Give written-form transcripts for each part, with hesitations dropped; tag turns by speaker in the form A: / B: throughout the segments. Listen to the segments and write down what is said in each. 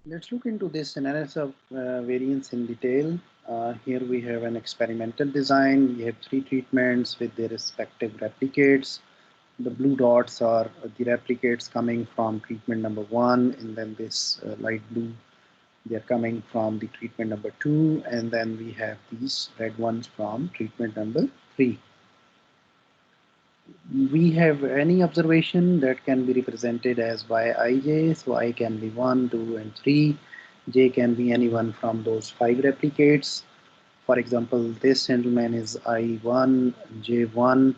A: Let's look into this analysis of variance in detail. Here we have an experimental design. We have three treatments with their respective replicates. The blue dots are the replicates coming from treatment number one, and then this light blue, they are coming from the treatment number two, and then we have these red ones from treatment number three. We have any observation that can be represented as by ij, so I can be 1, 2 and 3, j can be any one from those 5 replicates. For example, this gentleman is I1 j1,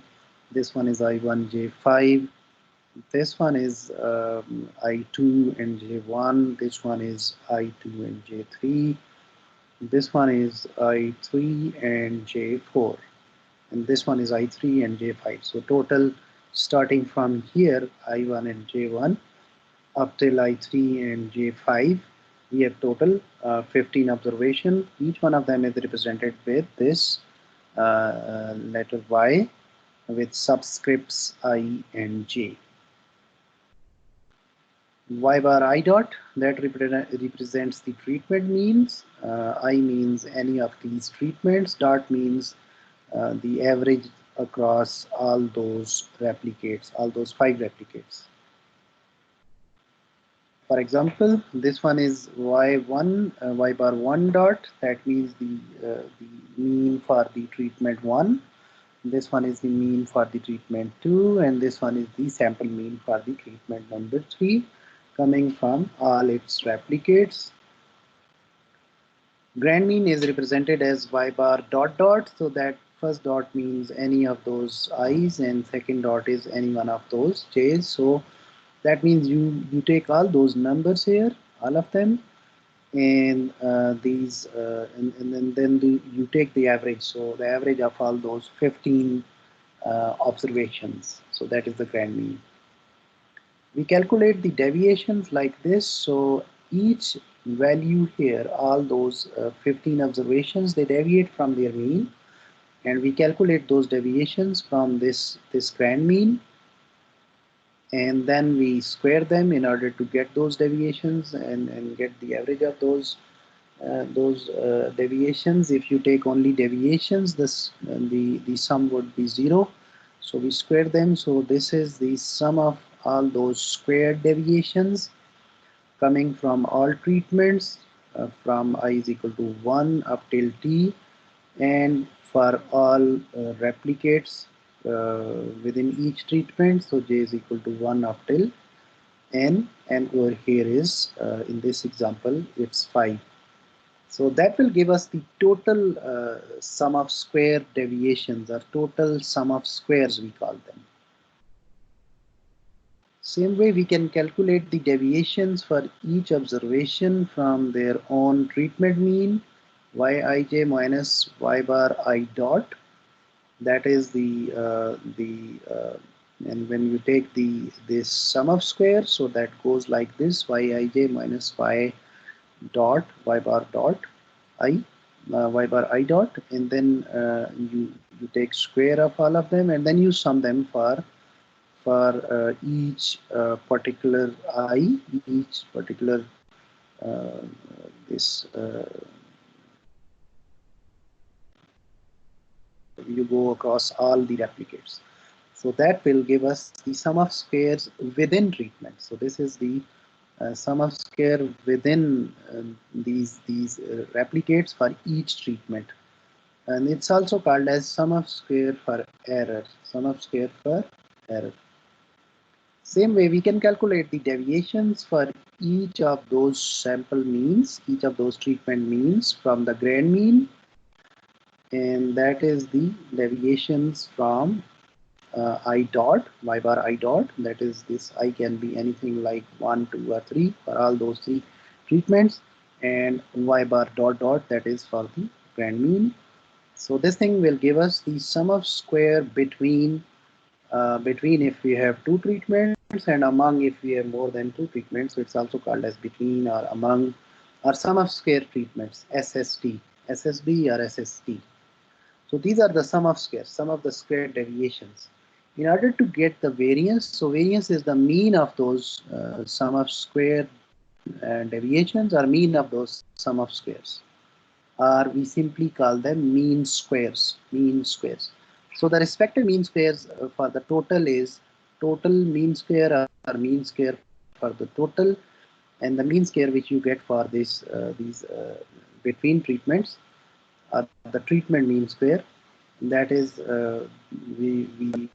A: this one is I1 j5, this one is I2 and j1, this one is I2 and j3, this one is I3 and j4, and this one is I3 and J5. So total starting from here I1 and J1 up till I3 and J5, we have total 15 observation. Each one of them is represented with this letter Y with subscripts I and J. Y bar I dot, that represents the treatment means. I means any of these treatments. Dot means the average across all those replicates, all those 5 replicates. For example, this one is y1, y bar 1 dot, that means the mean for the treatment 1. This one is the mean for the treatment 2, and this one is the sample mean for the treatment number 3, coming from all its replicates. Grand mean is represented as y bar dot dot, so that first dot means any of those i's and second dot is any one of those j's. So that means you take all those numbers here, all of them, and then you take the average. So the average of all those 15 observations. So that is the grand mean. We calculate the deviations like this. So each value here, all those 15 observations, they deviate from their mean, and we calculate those deviations from this grand mean, and then we square them in order to get those deviations and get the average of those deviations. If you take only deviations, the sum would be 0. So we square them. So this is the sum of all those squared deviations coming from all treatments from I is equal to 1 up till t, and for all replicates within each treatment. So j is equal to 1 up till n, and over here is in this example it's 5. So that will give us the total sum of square deviations, or total sum of squares we call them. Same way we can calculate the deviations for each observation from their own treatment mean, yij minus y bar I dot. That is and when you take this sum of squares, so that goes like this: yij minus y dot y bar dot I y bar I dot, and then you take square of all of them, and then you sum them for each particular I, each particular uh, this you go across all the replicates. So that will give us the sum of squares within treatment. So this is the sum of square within these replicates for each treatment, and it's also called as sum of square for error. Sum of square for error. Same way we can calculate the deviations for each of those sample means, each of those treatment means from the grand mean, and that is the deviations from I dot, y bar I dot, that is this I can be anything like 1, 2 or 3 for all those 3 treatments, and y bar dot dot, that is for the grand mean. So this thing will give us the sum of square between if we have 2 treatments, and among if we have more than 2 treatments. So it's also called as between or among or sum of square treatments, SST, SSB or SST. So these are the sum of squares, sum of the square deviations. In order to get the variance, so variance is the mean of those sum of square deviations or mean of those sum of squares, or we simply call them mean squares. Mean squares. So the respective mean squares for the total is total mean square or mean square for the total, and the mean square which you get for this these between treatments or the treatment mean square. That is we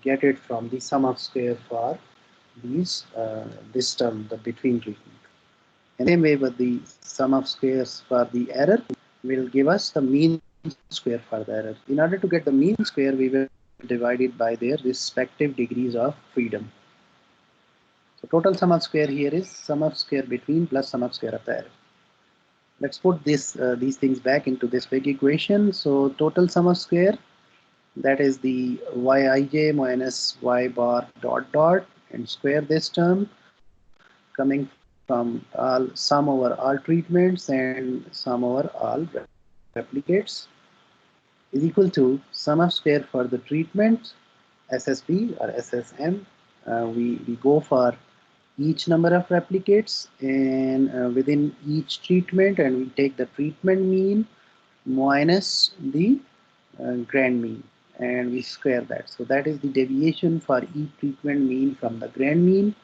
A: get it from the sum of square for these this term, the between treatment. And same way with the sum of squares for the error will give us the mean square for the error. In order to get the mean square, we will divide it by their respective degrees of freedom. So total sum of square here is sum of square between plus sum of square of the error. Let's put this these things back into this big equation. So total sum of square, that is the yij minus y bar dot dot, and square this term coming from all sum over all treatments and sum over all replicates is equal to sum of square for the treatment SSB or SSM. We go for each number of replicates and within each treatment, and we take the treatment mean minus the grand mean, and we square that. So that is the deviation for each treatment mean from the grand mean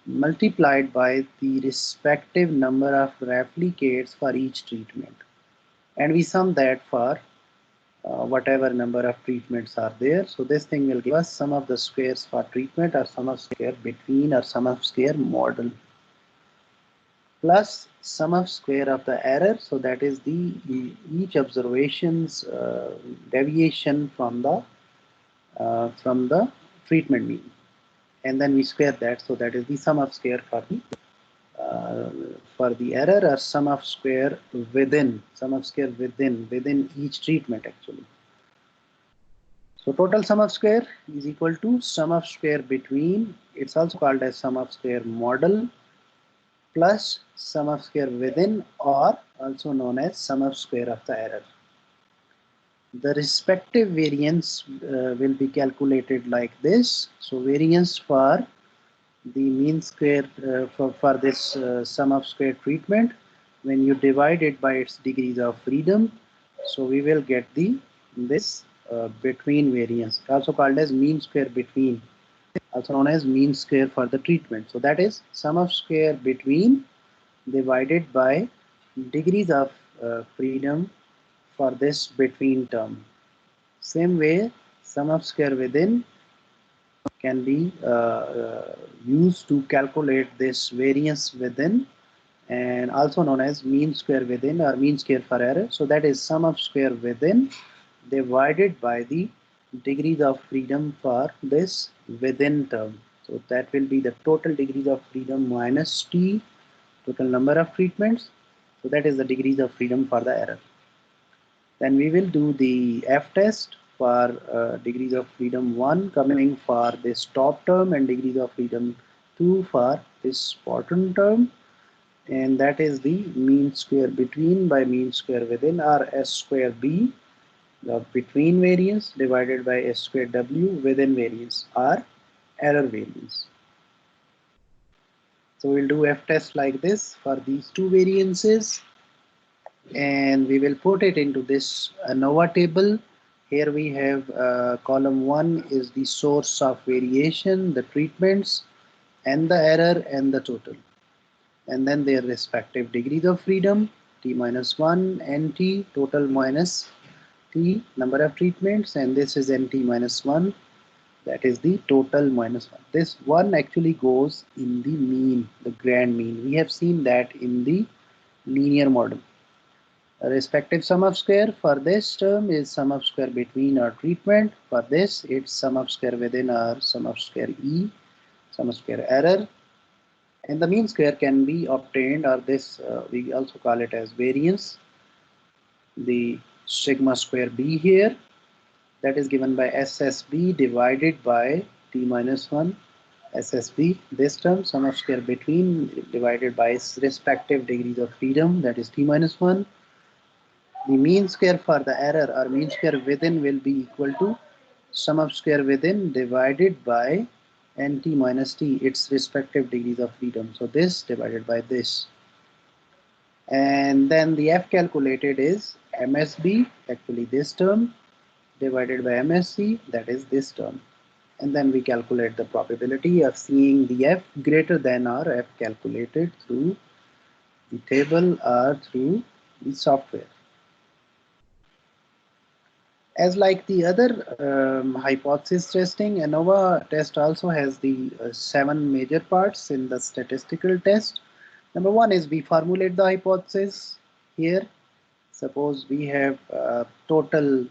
A: multiplied by the respective number of replicates for each treatment, and we sum that for whatever number of treatments are there. So this thing will give us sum of the squares for treatment or sum of square between or sum of square model plus sum of square of the error. So that is the each observation's deviation from the treatment mean, and then we square that. So that is the sum of square uh, for the error, or sum of square within each treatment actually. So total sum of square is equal to sum of square between, it's also called as sum of square model, plus sum of square within, or also known as sum of square of the error. The respective variance will be calculated like this. So variance for the mean square for this sum of square treatment, when you divide it by its degrees of freedom, so we will get this between variance, also called as mean square between, also known as mean square for the treatment. So that is sum of square between divided by degrees of freedom for this between term. Same way, sum of square within can be used to calculate this variance within, and also known as mean square within or mean square for error. So that is sum of square within divided by the degrees of freedom for this within term. So that will be the total degrees of freedom minus t, total number of treatments. So that is the degrees of freedom for the error. Then we will do the F test for degrees of freedom 1 coming for this top term, and degrees of freedom 2 for this bottom term, and that is the mean square between by mean square within, or S square B, the between variance, divided by S square W within variance, or error variance. So we'll do F test like this for these two variances, and we will put it into this ANOVA table. Here we have column 1 is the source of variation, the treatments, and the error, and the total, and then their respective degrees of freedom, t minus 1, nt, total minus t, number of treatments, and this is nt minus 1, that is the total minus 1. This 1 actually goes in the mean, the grand mean. We have seen that in the linear model. A respective sum of square for this term is sum of square between or treatment. For this, it's sum of square within or sum of square E, sum of square error. And the mean square can be obtained, or this we also call it as variance, the sigma square B here, that is given by SSB divided by t minus 1 SSB, this term sum of square between divided by its respective degrees of freedom, that is t minus 1. The mean square for the error or mean square within will be equal to sum of square within divided by and t minus t, its respective degrees of freedom. So this divided by this. And then the f calculated is MSB, actually this term, divided by MSC, that is this term. And then we calculate the probability of seeing the f greater than or f calculated through the table or through the software. As like the other hypothesis testing, ANOVA test also has the 7 major parts in the statistical test. Number one is we formulate the hypothesis here. Suppose we have total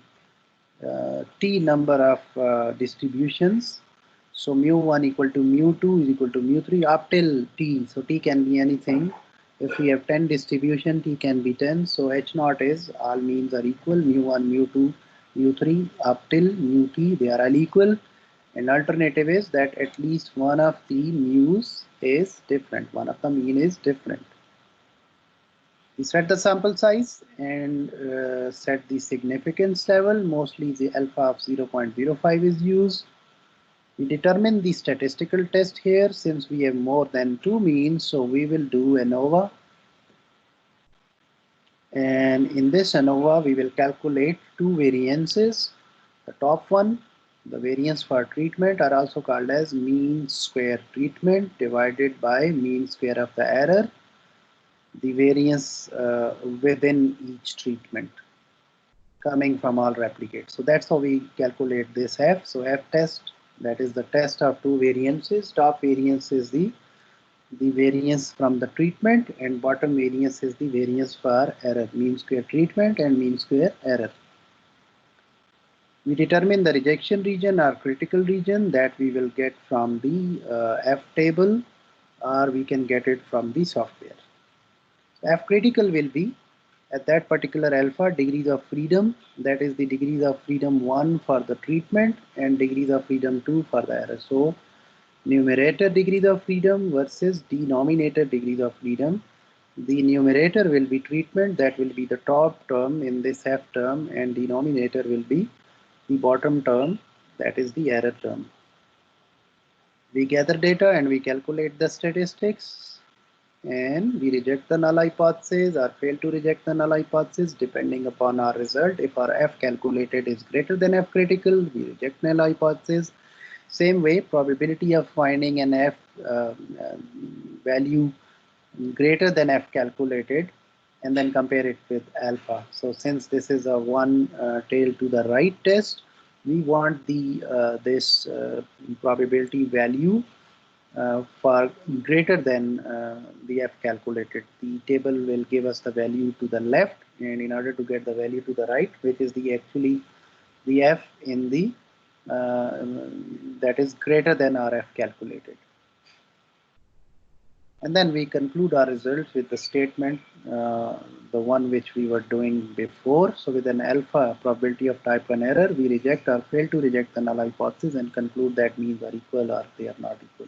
A: t number of distributions. So mu1 equal to mu2 is equal to mu3 up till t. So t can be anything. If we have 10 distribution, t can be 10. So h0 is all means are equal. Mu1, mu2, mu3 up till mu t, they are all equal. And alternative is that at least one of the mu's is different. One of the mean is different. We set the sample size and set the significance level. Mostly the alpha of 0.05 is used. We determine the statistical test here. Since we have more than 2 means, so we will do ANOVA. And in this ANOVA, we will calculate 2 variances. The top one, the variance for treatment, are also called as mean square treatment divided by mean square of the error, the variance within each treatment coming from all replicates. So that's how we calculate this f. So f test, that is the test of 2 variances. Top variance is the variance from the treatment, and bottom variance is the variance for error, mean square treatment and mean square error. We determine the rejection region or critical region that we will get from the F table, or we can get it from the software. F critical will be at that particular alpha degrees of freedom, that is the degrees of freedom 1 for the treatment and degrees of freedom 2 for the error. So numerator degrees of freedom versus denominator degrees of freedom. The numerator will be treatment, that will be the top term in this F term, and denominator will be the bottom term, that is the error term. We gather data and we calculate the statistics, and we reject the null hypothesis or fail to reject the null hypothesis depending upon our result. If our F calculated is greater than F critical, we reject null hypothesis. Same way, probability of finding an F value greater than F calculated, and then compare it with alpha. So since this is a one tail to the right test, we want the this probability value for greater than the F calculated. The table will give us the value to the left, and in order to get the value to the right, which is the actually the F in the that is greater than our F calculated. And then we conclude our results with the statement, the one which we were doing before. So with an alpha probability of type 1 error, we reject or fail to reject the null hypothesis and conclude that means are equal or they are not equal.